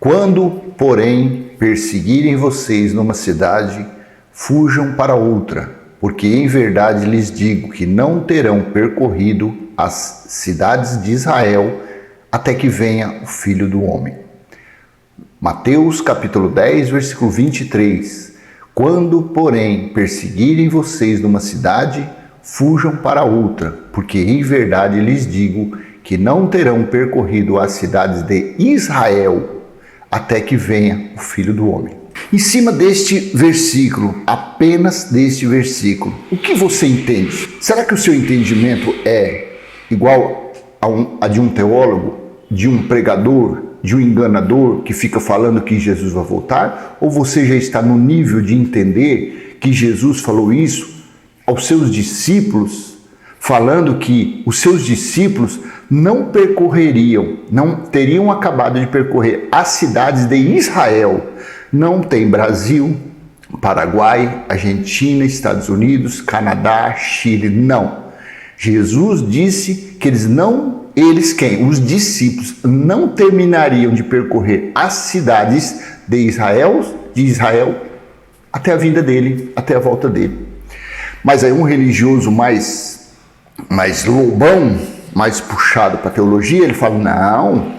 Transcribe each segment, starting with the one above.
Quando, porém, perseguirem vocês numa cidade, fujam para outra, porque em verdade lhes digo que não terão percorrido as cidades de Israel até que venha o Filho do Homem. Mateus capítulo 10, versículo 23. Quando, porém, perseguirem vocês numa cidade, fujam para outra, porque em verdade lhes digo que não terão percorrido as cidades de Israel até que venha o Filho do Homem. Em cima deste versículo, apenas deste versículo, o que você entende? Será que o seu entendimento é igual a de um teólogo, de um pregador, de um enganador que fica falando que Jesus vai voltar? Ou você já está no nível de entender que Jesus falou isso aos seus discípulos, falando que os seus discípulos não percorreriam, não teriam acabado de percorrer as cidades de Israel? Não tem Brasil, Paraguai, Argentina, Estados Unidos, Canadá, Chile, não. Jesus disse que os discípulos não terminariam de percorrer as cidades de Israel até a vinda dele, até a volta dele. Mas aí um religioso mais lobão, mais puxado para a teologia, ele fala, não,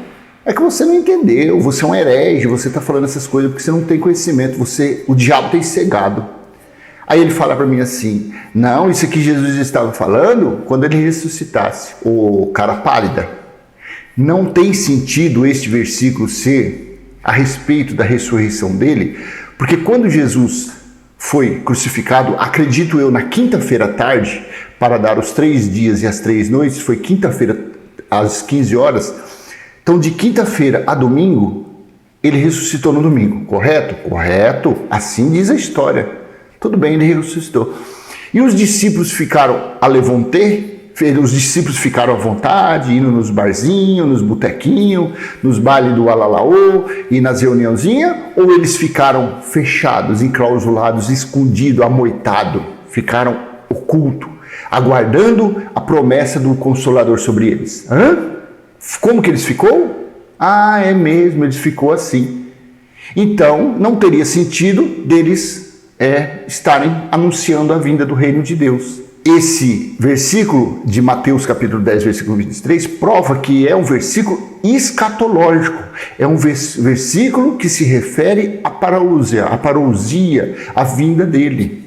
é que você não entendeu, você é um herege, você está falando essas coisas porque você não tem conhecimento, o diabo tem cegado. Aí ele fala para mim assim, não, isso aqui Jesus estava falando quando ele ressuscitasse, o cara pálida. Não tem sentido este versículo ser a respeito da ressurreição dele, porque quando Jesus foi crucificado, acredito eu, na quinta-feira à tarde, para dar os 3 dias e as 3 noites, foi quinta-feira às 15 horas, então de quinta-feira a domingo, ele ressuscitou no domingo, correto? Correto, assim diz a história. Tudo bem, ele ressuscitou. E os discípulos ficaram a levantê, os discípulos ficaram à vontade, indo nos barzinhos, nos botequinhos, nos bailes do alalaô e nas reuniãozinhas, ou eles ficaram fechados, enclausulados, escondidos, amoitados, ficaram ocultos, aguardando a promessa do Consolador sobre eles? Como que eles ficou? Ah, é mesmo, eles ficou assim. Então, não teria sentido deles estarem anunciando a vinda do reino de Deus. Esse versículo de Mateus capítulo 10, versículo 23, prova que é um versículo escatológico. É um versículo que se refere à parousia, à vinda dele.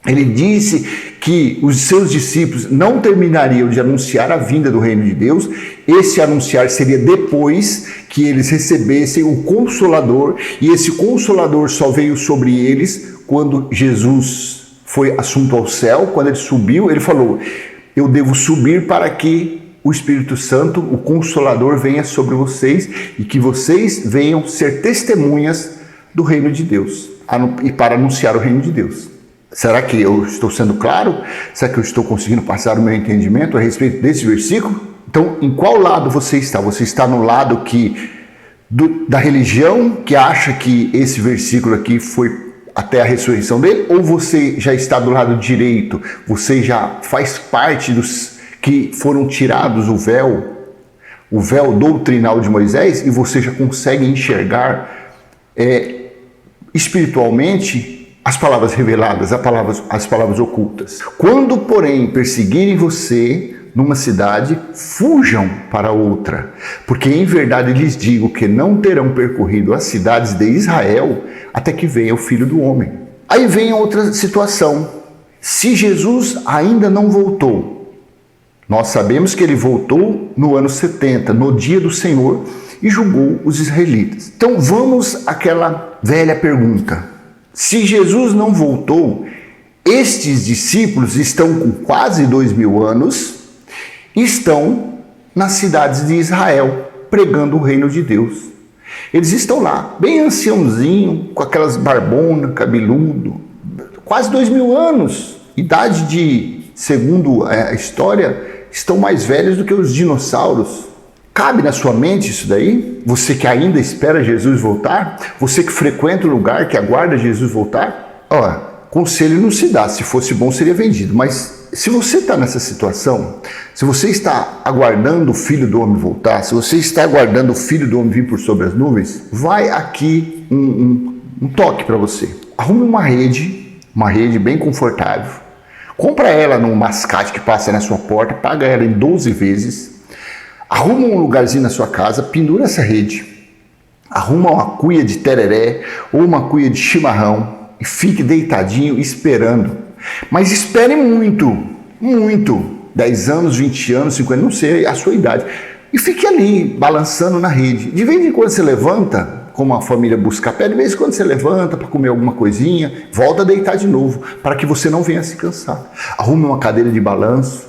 Ele disse que os seus discípulos não terminariam de anunciar a vinda do reino de Deus. Esse anunciar seria depois que eles recebessem o Consolador, e esse Consolador só veio sobre eles quando Jesus foi assunto ao céu. Quando ele subiu, ele falou, eu devo subir para que o Espírito Santo, o Consolador, venha sobre vocês e que vocês venham ser testemunhas do reino de Deus e para anunciar o reino de Deus. Será que eu estou sendo claro? Será que eu estou conseguindo passar o meu entendimento a respeito desse versículo? Então, em qual lado você está? Você está no lado da religião, que acha que esse versículo aqui foi até a ressurreição dele? Ou você já está do lado direito? Você já faz parte dos que foram tirados o véu doutrinal de Moisés, e você já consegue enxergar espiritualmente as palavras reveladas, as palavras ocultas? Quando, porém, perseguirem você numa cidade, fujam para outra, porque em verdade lhes digo que não terão percorrido as cidades de Israel até que venha o Filho do Homem. Aí vem outra situação. Se Jesus ainda não voltou, nós sabemos que ele voltou no ano 70, no dia do Senhor, e julgou os israelitas. Então vamos àquela velha pergunta. Se Jesus não voltou, estes discípulos estão com quase 2000 anos, estão nas cidades de Israel, pregando o reino de Deus. Eles estão lá, bem anciãozinho, com aquelas barbonas, cabeludo, quase 2000 anos, idade de, segundo a história, estão mais velhos do que os dinossauros. Cabe na sua mente isso daí? Você que ainda espera Jesus voltar? Você que frequenta o lugar que aguarda Jesus voltar? Conselho não se dá, se fosse bom seria vendido, mas se você está nessa situação, se você está aguardando o Filho do Homem voltar, se você está aguardando o Filho do Homem vir por sobre as nuvens, vai aqui um toque para você. Arrume uma rede bem confortável. Compra ela num mascate que passa na sua porta, paga ela em 12 vezes. Arruma um lugarzinho na sua casa, pendura essa rede. Arruma uma cuia de tereré ou uma cuia de chimarrão e fique deitadinho esperando. Mas espere muito, 10 anos, 20 anos, 50, não sei a sua idade. E fique ali, balançando na rede. De vez em quando você levanta, como a família busca pé, de vez em quando você levanta para comer alguma coisinha, volta a deitar de novo, para que você não venha se cansar. Arrume uma cadeira de balanço.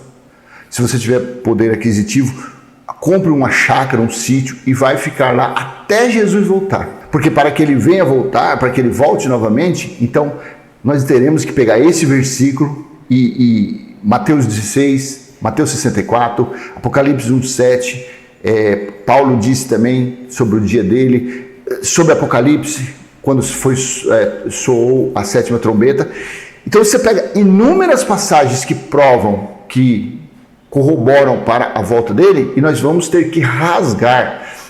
Se você tiver poder aquisitivo, compre uma chácara, um sítio e vai ficar lá até Jesus voltar. Porque para que ele venha voltar, para que ele volte novamente, então nós teremos que pegar esse versículo e Mateus 16, Mateus 64, Apocalipse 1:7, Paulo disse também sobre o dia dele, sobre Apocalipse, quando soou a 7ª trombeta. Então você pega inúmeras passagens que provam, que corroboram para a volta dele, e nós vamos ter que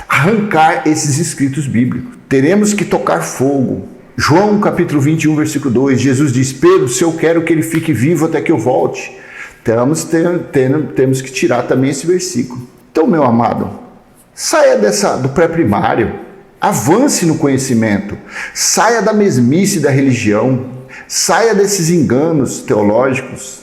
arrancar esses escritos bíblicos. Teremos que tocar fogo. João capítulo 21, versículo 2, Jesus diz: Pedro, se eu quero que ele fique vivo até que eu volte. Temos que tirar também esse versículo. Então, meu amado, saia do pré-primário, avance no conhecimento, saia da mesmice da religião, saia desses enganos teológicos,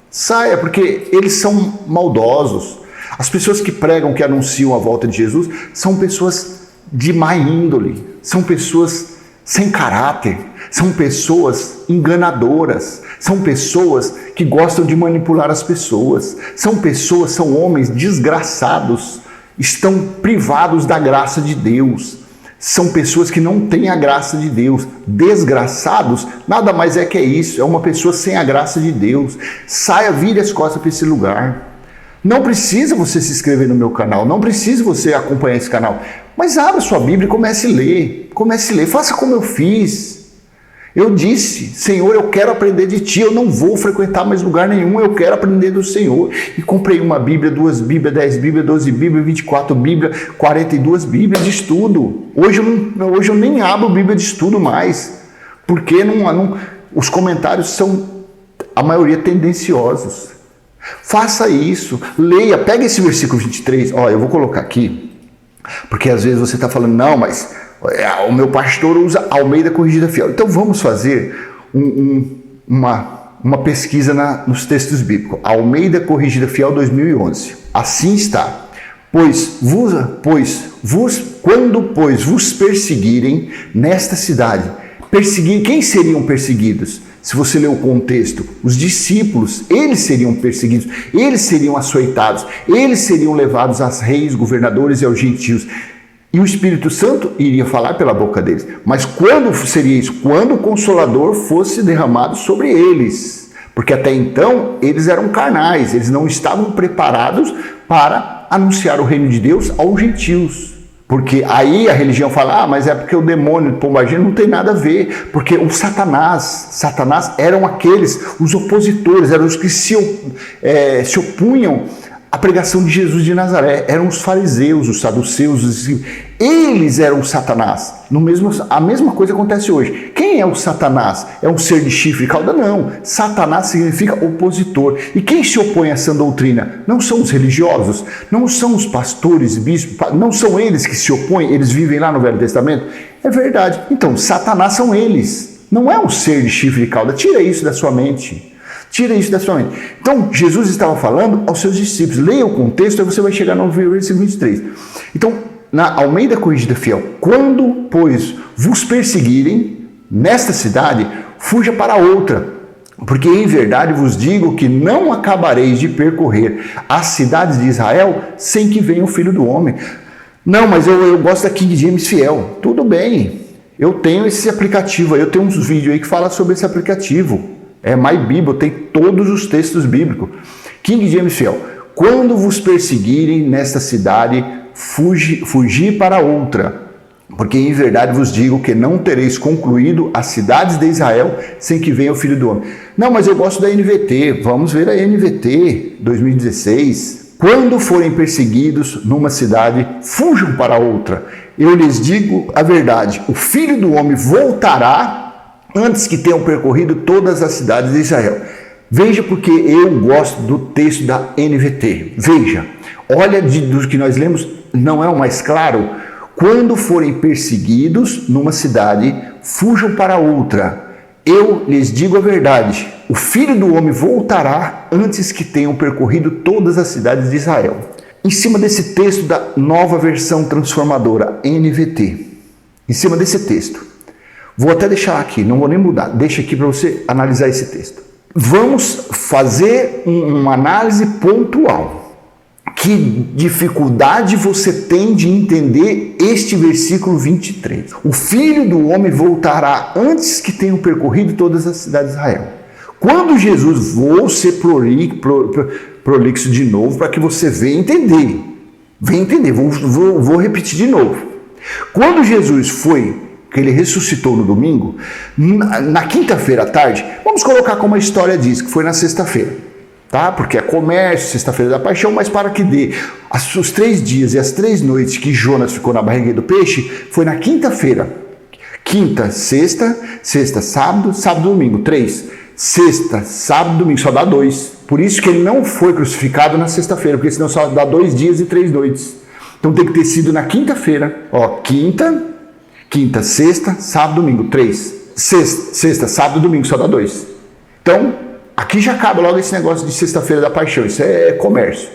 saia, porque eles são maldosos. As pessoas que pregam, que anunciam a volta de Jesus, são pessoas de má índole, são pessoas sem caráter, são pessoas enganadoras, são pessoas que gostam de manipular as pessoas, são homens desgraçados, estão privados da graça de Deus, são pessoas que não têm a graça de Deus. Desgraçados, nada mais é que isso, é uma pessoa sem a graça de Deus. Saia, vire as costas para esse lugar. Não precisa você se inscrever no meu canal, não precisa você acompanhar esse canal, mas abra sua Bíblia e comece a ler, faça como eu fiz. Eu disse: Senhor, eu quero aprender de Ti, eu não vou frequentar mais lugar nenhum, eu quero aprender do Senhor. E comprei uma Bíblia, 2 Bíblias, 10 Bíblias, 12 Bíblias, 24 Bíblias, 42 Bíblias de estudo. Hoje eu nem abro Bíblia de estudo mais, porque os comentários são, a maioria, tendenciosos. Faça isso, leia, pega esse versículo 23, eu vou colocar aqui, porque às vezes você está falando, não, mas o meu pastor usa Almeida Corrigida Fiel. Então vamos fazer uma pesquisa nos textos bíblicos. Almeida Corrigida Fiel 2011. Assim está. Quando vos perseguirem nesta cidade. Quem seriam perseguidos? Se você ler o contexto, os discípulos, eles seriam perseguidos, eles seriam açoitados, eles seriam levados aos reis, governadores e aos gentios. E o Espírito Santo iria falar pela boca deles. Mas quando seria isso? Quando o Consolador fosse derramado sobre eles. Porque até então eles eram carnais, eles não estavam preparados para anunciar o reino de Deus aos gentios. Porque aí a religião fala, mas é porque o demônio de pombagira não tem nada a ver. Porque o Satanás eram os opositores, eram os que se opunham à pregação de Jesus de Nazaré. Eram os fariseus, os saduceus, eles eram o Satanás. A mesma coisa acontece hoje. Quem é o Satanás? É um ser de chifre e cauda? Não. Satanás significa opositor. E quem se opõe a essa doutrina? Não são os religiosos, não são os pastores, bispos, não são eles que se opõem, eles vivem lá no Velho Testamento? É verdade. Então, Satanás são eles. Não é um ser de chifre e cauda. Tira isso da sua mente. Tira isso da sua mente. Então, Jesus estava falando aos seus discípulos. Leia o contexto, aí você vai chegar no versículo 23. Então, na Almeida Corrigida Fiel, quando, pois, vos perseguirem nesta cidade, fuja para outra, porque em verdade vos digo que não acabareis de percorrer as cidades de Israel sem que venha o Filho do Homem. Não, mas eu gosto da King James Fiel. Tudo bem, eu tenho esse aplicativo, eu tenho uns vídeos aí que falam sobre esse aplicativo. É My Bible, tem todos os textos bíblicos. King James Fiel. Quando vos perseguirem nesta cidade, fugir para outra, Porque em verdade vos digo que não tereis concluído as cidades de Israel sem que venha o Filho do Homem. Não, mas eu gosto da NVT. Vamos ver a NVT 2016. Quando forem perseguidos numa cidade, fujam para outra. Eu lhes digo a verdade. O Filho do Homem voltará antes que tenham percorrido todas as cidades de Israel. Veja porque eu gosto do texto da NVT. Veja, olha do que nós lemos, não é o mais claro? Quando forem perseguidos numa cidade, fujam para outra. Eu lhes digo a verdade, o Filho do Homem voltará antes que tenham percorrido todas as cidades de Israel. Em cima desse texto da Nova Versão Transformadora, NVT, em cima desse texto, vou até deixar aqui, não vou nem mudar, deixa aqui para você analisar esse texto. Vamos fazer uma análise pontual. Que dificuldade você tem de entender este versículo 23. O Filho do Homem voltará antes que tenham percorrido todas as cidades de Israel. Quando Jesus, vou ser prolixo de novo para que você venha entender. Venha entender, vou repetir de novo. Quando Jesus foi, que ele ressuscitou no domingo, na quinta-feira à tarde, vamos colocar como a história diz, que foi na sexta-feira. Tá? Porque é comércio, sexta-feira da paixão, mas para que dê os 3 dias e as 3 noites que Jonas ficou na barriga do peixe, foi na quinta-feira. Quinta, sexta, sábado, domingo, 3. Sexta, sábado, domingo, só dá 2. Por isso que ele não foi crucificado na sexta-feira, porque senão só dá 2 dias e 3 noites. Então tem que ter sido na quinta-feira. Ó, quinta, sexta, sábado, domingo, 3. Sexta, sábado, domingo, só dá 2. Então, aqui já acaba logo esse negócio de sexta-feira da paixão, isso é comércio.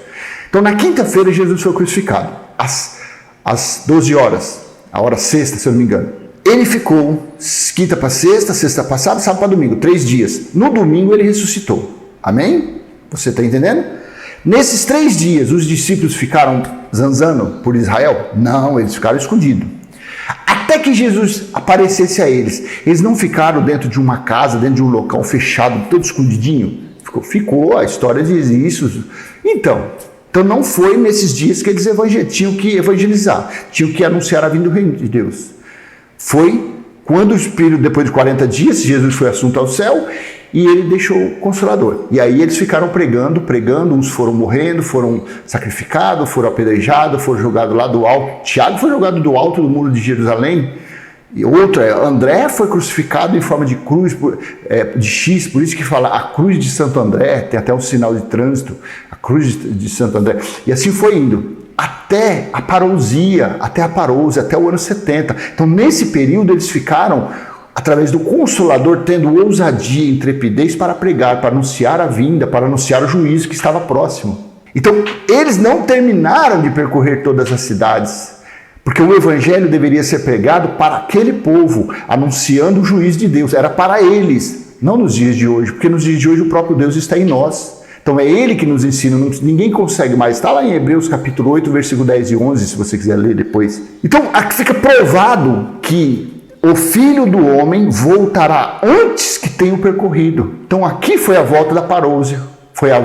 Então, na quinta-feira, Jesus foi crucificado, às 12 horas, a hora sexta, se eu não me engano. Ele ficou quinta para sexta para sábado para domingo, 3 dias. No domingo, ele ressuscitou. Amém? Você está entendendo? Nesses 3 dias, os discípulos ficaram zanzando por Israel? Não, eles ficaram escondidos. Até que Jesus aparecesse a eles. Eles não ficaram dentro de uma casa, dentro de um local fechado, todo escondidinho. Ficou, a história diz isso. Então não foi nesses dias que eles tinham que evangelizar, tinham que anunciar a vinda do reino de Deus. Foi quando o Espírito, depois de 40 dias, Jesus foi assunto ao céu e ele deixou o Consolador. E aí eles ficaram pregando, uns foram morrendo, foram sacrificados, foram apedrejados, foram jogados lá do alto. Tiago foi jogado do alto do muro de Jerusalém. E André foi crucificado em forma de cruz, de X, por isso que fala a cruz de Santo André, tem até um sinal de trânsito, a cruz de Santo André. E assim foi indo. Até a parousia, até o ano 70. Então, nesse período, eles ficaram, através do Consolador, tendo ousadia e intrepidez para pregar, para anunciar a vinda, para anunciar o juízo que estava próximo. Então, eles não terminaram de percorrer todas as cidades, porque o evangelho deveria ser pregado para aquele povo, anunciando o juízo de Deus. Era para eles, não nos dias de hoje, porque nos dias de hoje o próprio Deus está em nós. Então é ele que nos ensina, ninguém consegue mais. Está lá em Hebreus capítulo 8, versículo 10 e 11, se você quiser ler depois. Então aqui fica provado que o Filho do Homem voltará antes que tenham percorrido. Então aqui foi a volta da parousia, foi a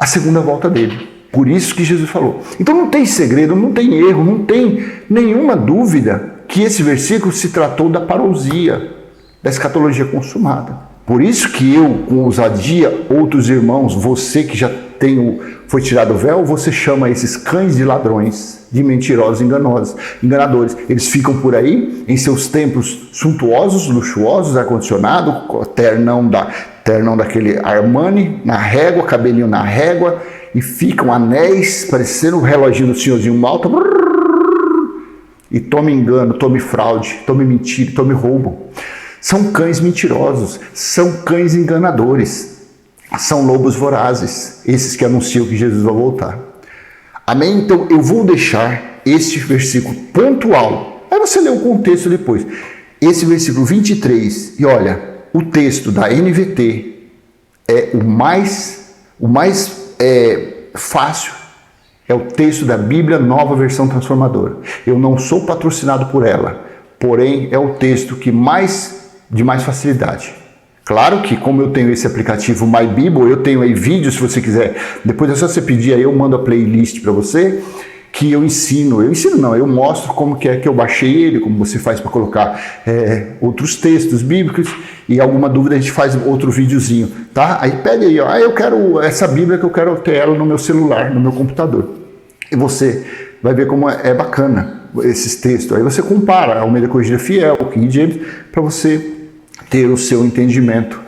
segunda volta dele. Por isso que Jesus falou. Então não tem segredo, não tem erro, não tem nenhuma dúvida que esse versículo se tratou da parousia, da escatologia consumada. Por isso que eu, com ousadia, outros irmãos, você que já foi tirado o véu, você chama esses cães de ladrões, de mentirosos, enganadores. Eles ficam por aí, em seus templos suntuosos, luxuosos, ar-condicionado, ternão daquele Armani, na régua, cabelinho na régua, e ficam anéis, parecendo o reloginho do senhorzinho Malta, e tome engano, tome fraude, tome mentira, tome roubo. São cães mentirosos, são cães enganadores, são lobos vorazes, esses que anunciam que Jesus vai voltar. Amém? Então eu vou deixar este versículo pontual, aí você lê o contexto depois. Esse versículo 23, e olha, o texto da NVT é o mais fácil, é o texto da Bíblia Nova Versão Transformadora. Eu não sou patrocinado por ela, porém é o texto de mais facilidade. Claro que, como eu tenho esse aplicativo My Bible, eu tenho aí vídeos, se você quiser, depois é só você pedir aí, eu mando a playlist para você, que eu ensino. Eu ensino não, eu mostro como que é que eu baixei ele, como você faz para colocar outros textos bíblicos, e alguma dúvida a gente faz outro videozinho, tá? Aí pede aí, ó, eu quero essa Bíblia que eu quero ter ela no meu celular, no meu computador. E você vai ver como é bacana esses textos. Aí você compara a Almeida Corrigida Fiel, o King James, para você ter o seu entendimento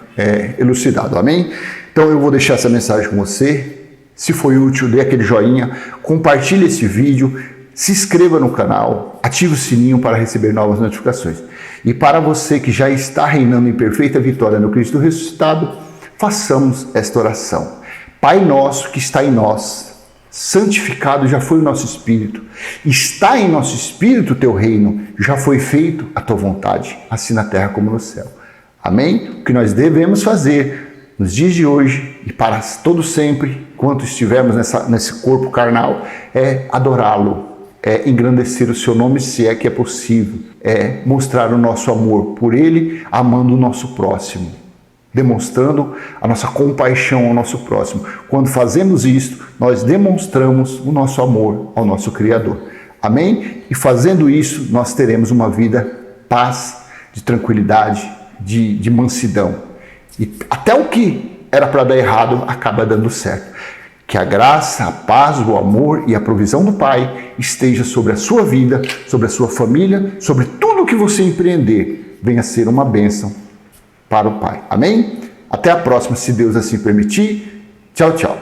elucidado. Amém? Então eu vou deixar essa mensagem com você. Se foi útil, dê aquele joinha, compartilhe esse vídeo, se inscreva no canal, ative o sininho para receber novas notificações. E para você que já está reinando em perfeita vitória no Cristo ressuscitado, façamos esta oração. Pai nosso que está em nós, santificado já foi o nosso espírito, está em nosso espírito o teu reino, já foi feito a tua vontade, assim na terra como no céu. Amém? O que nós devemos fazer nos dias de hoje e para todo sempre, enquanto estivermos nesse corpo carnal, é adorá-lo, é engrandecer o seu nome, se é que é possível, é mostrar o nosso amor por ele, amando o nosso próximo, demonstrando a nossa compaixão ao nosso próximo. Quando fazemos isto, nós demonstramos o nosso amor ao nosso Criador. Amém? E fazendo isso, nós teremos uma vida paz, de tranquilidade, de mansidão. E até o que era para dar errado acaba dando certo. Que a graça, a paz, o amor e a provisão do Pai esteja sobre a sua vida, sobre a sua família, sobre tudo que você empreender. Venha ser uma bênção para o Pai. Amém? Até a próxima, se Deus assim permitir. Tchau, tchau.